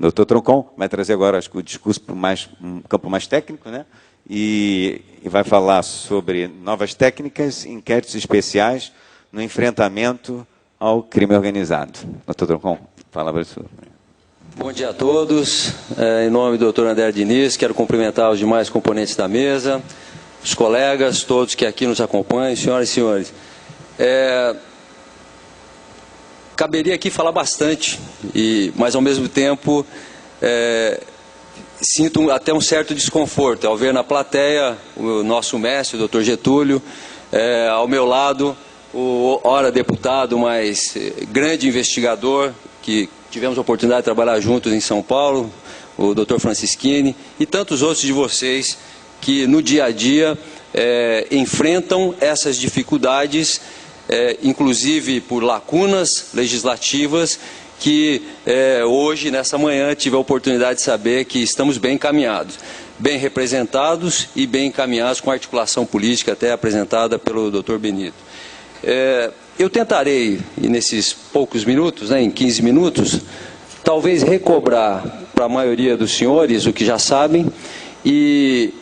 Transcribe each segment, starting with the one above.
Dr. Troncon vai trazer agora, acho que, o discurso para um campo mais técnico, né? E vai falar sobre novas técnicas, inquéritos especiais no enfrentamento ao crime organizado. Dr. Troncon, palavra sua. Bom dia a todos. Em nome do Dr. André Diniz, quero cumprimentar os demais componentes da mesa, os colegas, todos que aqui nos acompanham, senhoras e senhores. Caberia aqui falar bastante, mas ao mesmo tempo sinto até um certo desconforto ao ver na plateia o nosso mestre, o Dr. Getúlio, ao meu lado o ora deputado, mas grande investigador, que tivemos a oportunidade de trabalhar juntos em São Paulo, o Dr. Francischini, e tantos outros de vocês que no dia a dia enfrentam essas dificuldades, inclusive por lacunas legislativas, que hoje, nessa manhã, tive a oportunidade de saber que estamos bem encaminhados, bem representados e bem encaminhados com a articulação política até apresentada pelo Dr. Benito. Eu tentarei, nesses poucos minutos, em 15 minutos, talvez recobrar para a maioria dos senhores o que já sabem e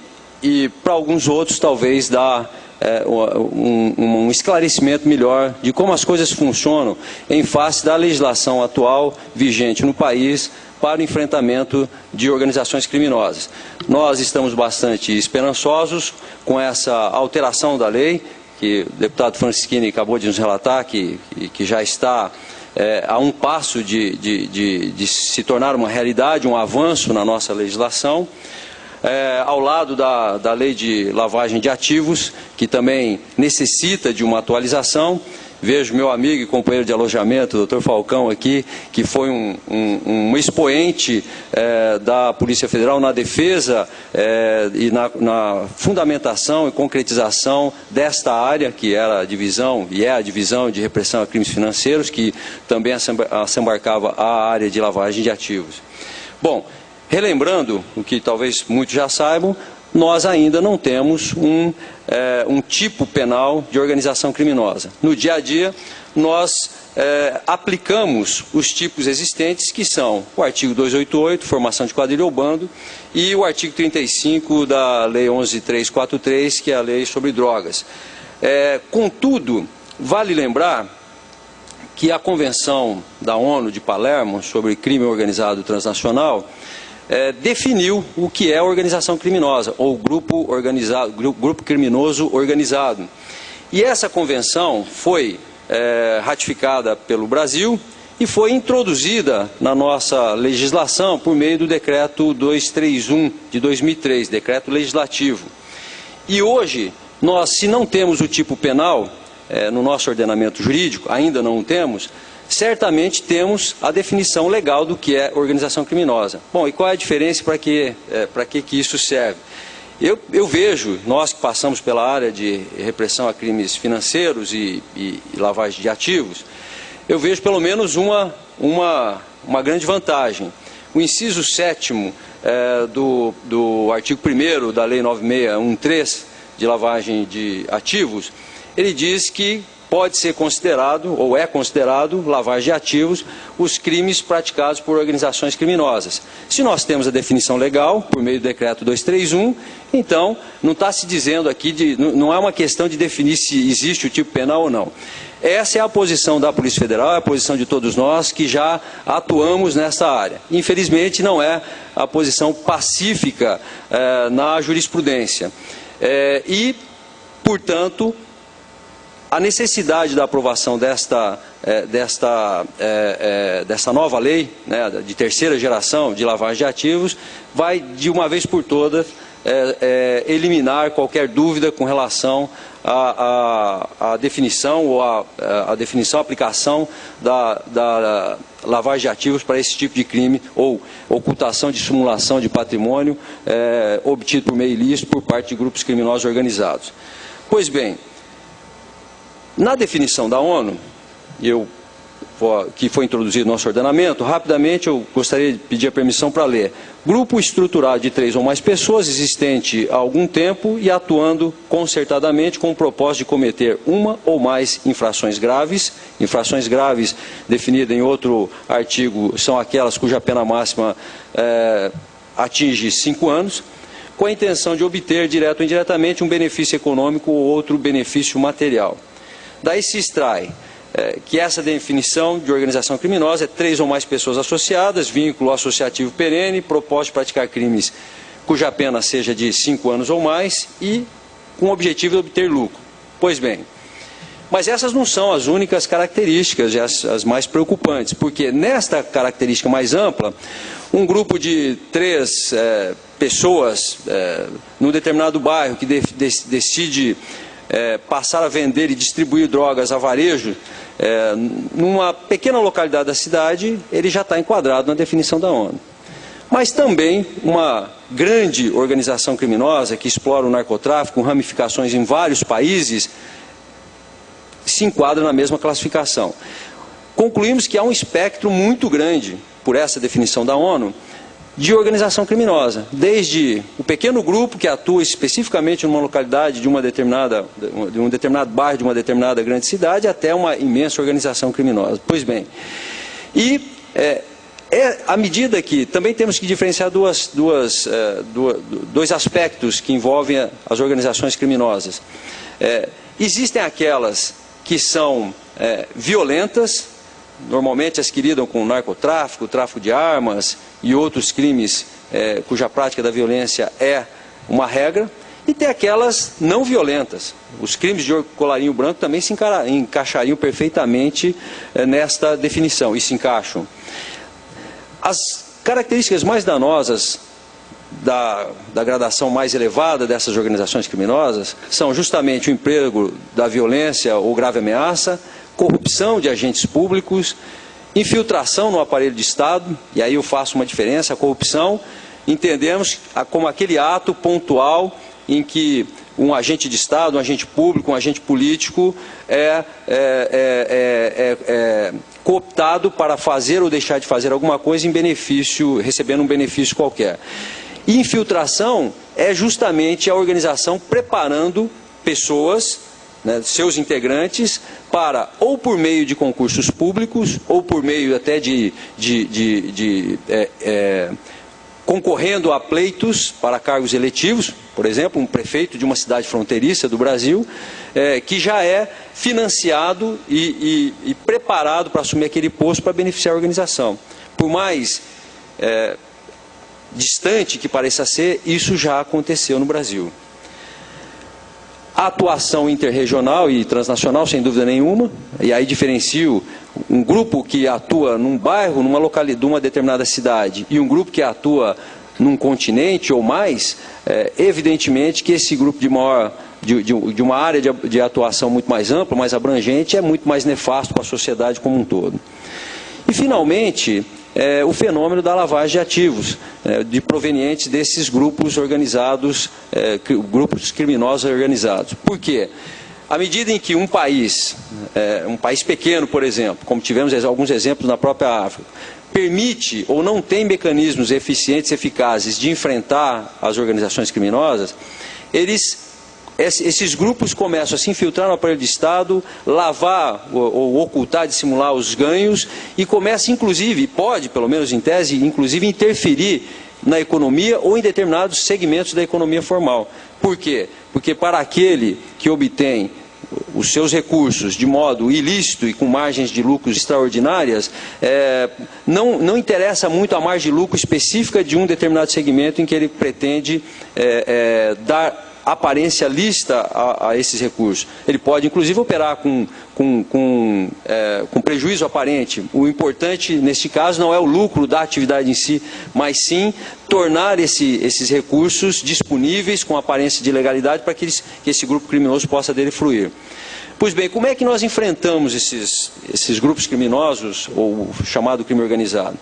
para alguns outros talvez dar um esclarecimento melhor de como as coisas funcionam em face da legislação atual vigente no país para o enfrentamento de organizações criminosas. Nós estamos bastante esperançosos com essa alteração da lei, que o deputado Francischini acabou de nos relatar, que já está a um passo de se tornar uma realidade, um avanço na nossa legislação, ao lado da lei de lavagem de ativos, que também necessita de uma atualização. Vejo meu amigo e companheiro de alojamento, o Dr. Falcão, aqui, que foi um expoente da Polícia Federal na defesa e na fundamentação e concretização desta área, que era a divisão, e é a divisão de repressão a crimes financeiros, que também assambarcava a área de lavagem de ativos. Bom, relembrando o que talvez muitos já saibam, nós ainda não temos um tipo penal de organização criminosa. No dia a dia, nós aplicamos os tipos existentes, que são o artigo 288, formação de quadrilha ou bando, e o artigo 35 da Lei 11.343, que é a lei sobre drogas. Contudo, vale lembrar que a Convenção da ONU de Palermo sobre crime organizado transnacional definiu o que é organização criminosa, ou grupo criminoso organizado. E essa convenção foi ratificada pelo Brasil e foi introduzida na nossa legislação por meio do decreto 231 de 2003, decreto legislativo. E hoje, nós, se não temos o tipo penal no nosso ordenamento jurídico, ainda não o temos, certamente temos a definição legal do que é organização criminosa. Bom, e qual é a diferença, para que isso serve? Eu vejo, nós que passamos pela área de repressão a crimes financeiros e lavagem de ativos, eu vejo pelo menos uma grande vantagem. O inciso 7º do artigo 1º da Lei 9613 de lavagem de ativos, ele diz que pode ser considerado, ou é considerado, lavagem de ativos, os crimes praticados por organizações criminosas. Se nós temos a definição legal, por meio do decreto 231, então não está se dizendo aqui, não é uma questão de definir se existe o tipo penal ou não. Essa é a posição da Polícia Federal, é a posição de todos nós que já atuamos nessa área. Infelizmente, não é a posição pacífica na jurisprudência. Portanto, a necessidade da aprovação desta nova lei, né, de terceira geração de lavagem de ativos, vai de uma vez por todas eliminar qualquer dúvida com relação à definição ou à aplicação da lavagem de ativos para esse tipo de crime, ou ocultação de simulação de patrimônio obtido por meio ilícito por parte de grupos criminosos organizados. Pois bem, na definição da ONU, eu que foi introduzido no nosso ordenamento, rapidamente eu gostaria de pedir a permissão para ler. Grupo estruturado de 3 ou mais pessoas, existente há algum tempo e atuando concertadamente com o propósito de cometer uma ou mais infrações graves. Infrações graves, definidas em outro artigo, são aquelas cuja pena máxima atinge 5 anos, com a intenção de obter, direto ou indiretamente, um benefício econômico ou outro benefício material. Daí se extrai que essa definição de organização criminosa é 3 ou mais pessoas associadas, vínculo associativo perene, propósito de praticar crimes cuja pena seja de 5 anos ou mais e com o objetivo de obter lucro. Pois bem, mas essas não são as únicas características, as mais preocupantes, porque nesta característica mais ampla, um grupo de 3 pessoas num determinado bairro que decide passar a vender e distribuir drogas a varejo, numa pequena localidade da cidade, ele já está enquadrado na definição da ONU. Mas também uma grande organização criminosa que explora o narcotráfico, com ramificações em vários países, se enquadra na mesma classificação. Concluímos que há um espectro muito grande, por essa definição da ONU, de organização criminosa, desde o pequeno grupo que atua especificamente numa localidade de um determinado bairro, de uma determinada grande cidade, até uma imensa organização criminosa. Pois bem, e à medida que também temos que diferenciar dois aspectos que envolvem as organizações criminosas. Existem aquelas que são violentas, normalmente as que lidam com narcotráfico, tráfico de armas e outros crimes cuja prática da violência é uma regra, e tem aquelas não violentas. Os crimes de colarinho branco também se encaixariam perfeitamente nesta definição, e se encaixam. As características mais danosas da gradação mais elevada dessas organizações criminosas são justamente o emprego da violência ou grave ameaça, corrupção de agentes públicos, infiltração no aparelho de Estado, e aí eu faço uma diferença. A corrupção entendemos como aquele ato pontual em que um agente de Estado, um agente público, um agente político é cooptado para fazer ou deixar de fazer alguma coisa em benefício, recebendo um benefício qualquer. E infiltração é justamente a organização preparando pessoas, seus integrantes, para, ou por meio de concursos públicos, ou por meio até concorrendo a pleitos para cargos eletivos, por exemplo, um prefeito de uma cidade fronteiriça do Brasil, que já é financiado e preparado para assumir aquele posto para beneficiar a organização. Por mais distante que pareça ser, isso já aconteceu no Brasil. A atuação interregional e transnacional, sem dúvida nenhuma, e aí diferencio um grupo que atua num bairro, numa localidade, de uma determinada cidade, e um grupo que atua num continente ou mais, evidentemente que esse grupo de uma área de atuação muito mais ampla, mais abrangente, é muito mais nefasto para a sociedade como um todo. E, finalmente, o fenômeno da lavagem de ativos, de provenientes desses grupos organizados, grupos criminosos organizados. Por quê? À medida em que um país pequeno, por exemplo, como tivemos alguns exemplos na própria África, permite ou não tem mecanismos eficientes, eficazes de enfrentar as organizações criminosas, esses grupos começam a se infiltrar no aparelho de Estado, lavar ou ocultar, dissimular os ganhos e começa, inclusive, pode, pelo menos em tese, inclusive interferir na economia ou em determinados segmentos da economia formal. Por quê? Porque para aquele que obtém os seus recursos de modo ilícito e com margens de lucros extraordinárias, não interessa muito a margem de lucro específica de um determinado segmento em que ele pretende dar aparência lícita a esses recursos. Ele pode, inclusive, operar com prejuízo aparente. O importante, neste caso, não é o lucro da atividade em si, mas sim tornar esses recursos disponíveis com aparência de legalidade para que esse grupo criminoso possa dele fluir. Pois bem, como é que nós enfrentamos esses grupos criminosos, ou chamado crime organizado?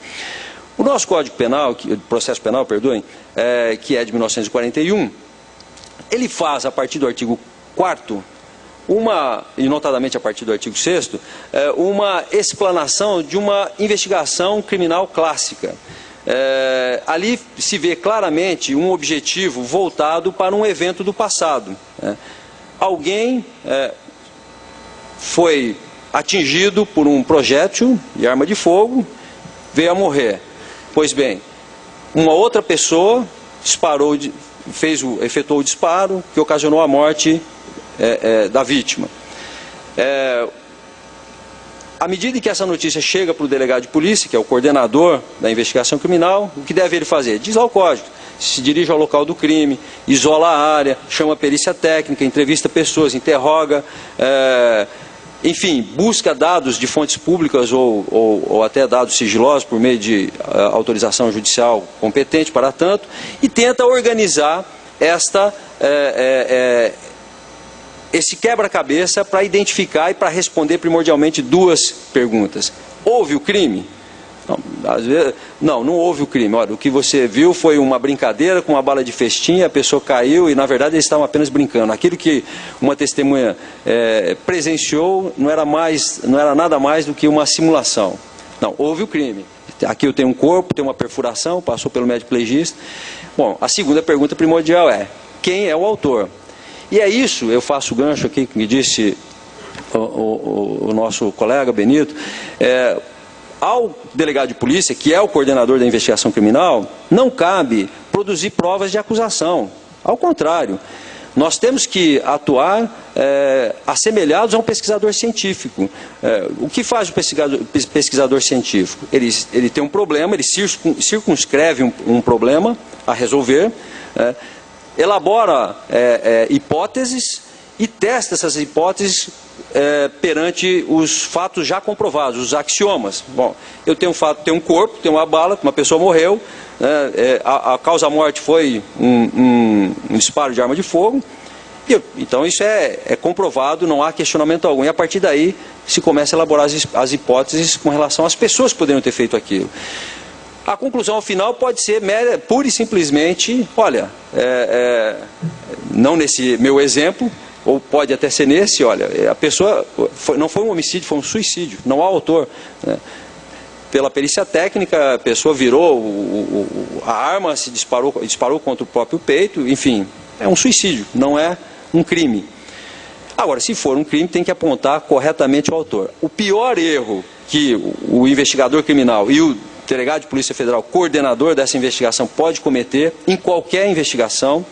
O nosso Código Penal, processo penal, perdoem, que é de 1941, ele faz, a partir do artigo 4º, e notadamente a partir do artigo 6º, uma explanação de uma investigação criminal clássica. Ali se vê claramente um objetivo voltado para um evento do passado. Alguém foi atingido por um projétil de arma de fogo, veio a morrer. Pois bem, uma outra pessoa efetuou o disparo que ocasionou a morte da vítima. À medida que essa notícia chega para o delegado de polícia, que é o coordenador da investigação criminal, o que deve ele fazer? Diz lá o código, se dirige ao local do crime, isola a área, chama a perícia técnica, entrevista pessoas, interroga, enfim, busca dados de fontes públicas ou até dados sigilosos por meio de autorização judicial competente para tanto, e tenta organizar esse quebra-cabeça para identificar e para responder primordialmente duas perguntas. Houve o crime? Não houve o crime. Olha, o que você viu foi uma brincadeira com uma bala de festim, a pessoa caiu e, na verdade, eles estavam apenas brincando. Aquilo que uma testemunha presenciou não era nada mais do que uma simulação. Não, houve o crime. Aqui eu tenho um corpo, tem uma perfuração, passou pelo médico legista. Bom, a segunda pergunta primordial é: quem é o autor? E é isso, eu faço o gancho aqui que me disse o nosso colega Benito, ao delegado de polícia, que é o coordenador da investigação criminal, não cabe produzir provas de acusação. Ao contrário, nós temos que atuar assemelhados a um pesquisador científico. O que faz o pesquisador científico? Ele tem um problema, ele circunscreve um problema a resolver, elabora hipóteses e testa essas hipóteses perante os fatos já comprovados, os axiomas. Bom, eu tenho um corpo, tenho uma bala, uma pessoa morreu, a causa-morte foi um disparo de arma de fogo, então isso é comprovado, não há questionamento algum. E a partir daí se começa a elaborar as hipóteses com relação às pessoas que poderiam ter feito aquilo. A conclusão final pode ser pura e simplesmente, olha, não nesse meu exemplo, ou pode até ser nesse, olha, a pessoa não foi um homicídio, foi um suicídio, não há autor. Pela perícia técnica, a pessoa virou a arma, se disparou contra o próprio peito, enfim, é um suicídio, não é um crime. Agora, se for um crime, tem que apontar corretamente o autor. O pior erro que o investigador criminal e o delegado de Polícia Federal, coordenador dessa investigação, pode cometer em qualquer investigação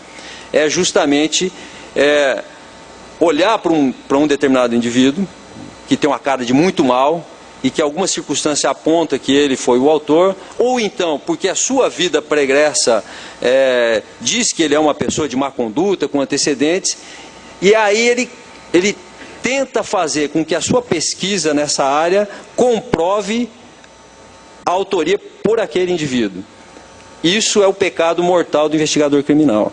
é justamente olhar para um determinado indivíduo que tem uma cara de muito mal e que alguma circunstância aponta que ele foi o autor, ou então porque a sua vida pregressa diz que ele é uma pessoa de má conduta, com antecedentes, e aí ele tenta fazer com que a sua pesquisa nessa área comprove a autoria por aquele indivíduo. Isso é o pecado mortal do investigador criminal.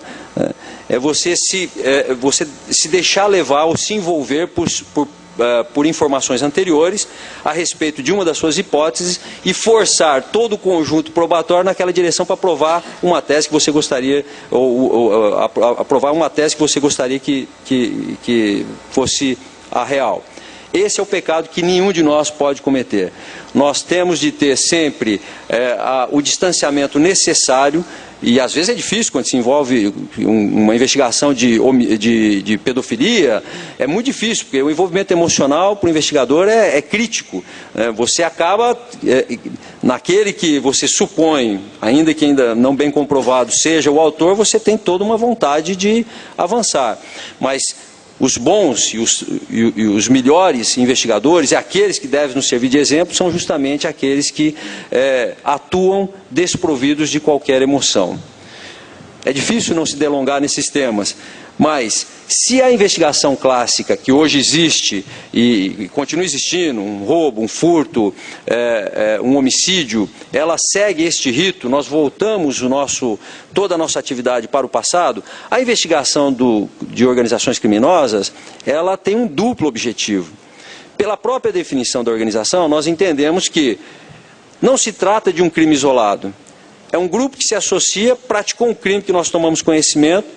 É você se deixar levar ou se envolver por informações anteriores a respeito de uma das suas hipóteses e forçar todo o conjunto probatório naquela direção para aprovar uma tese que você gostaria, ou aprovar uma tese que você gostaria que fosse a real. Esse é o pecado que nenhum de nós pode cometer. Nós temos de ter sempre o distanciamento necessário, e às vezes é difícil quando se envolve uma investigação de pedofilia, é muito difícil, porque o envolvimento emocional para o investigador é crítico. Você acaba, naquele que você supõe, ainda que ainda não bem comprovado seja o autor, você tem toda uma vontade de avançar. Mas os bons e os melhores investigadores, e aqueles que devem nos servir de exemplo, são justamente aqueles que atuam desprovidos de qualquer emoção. É difícil não se delongar nesses temas, mas se a investigação clássica que hoje existe e continua existindo, um roubo, um furto, um homicídio, ela segue este rito, nós voltamos toda a nossa atividade para o passado, a investigação de organizações criminosas, ela tem um duplo objetivo. Pela própria definição da organização, nós entendemos que não se trata de um crime isolado. É um grupo que se associa, praticou um crime que nós tomamos conhecimento,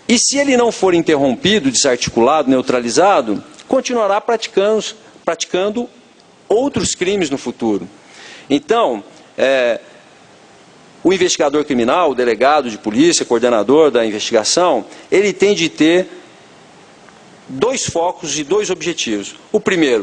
E se ele não for interrompido, desarticulado, neutralizado, continuará praticando outros crimes no futuro. Então, o investigador criminal, o delegado de polícia, coordenador da investigação, ele tem de ter dois focos e dois objetivos. O primeiro,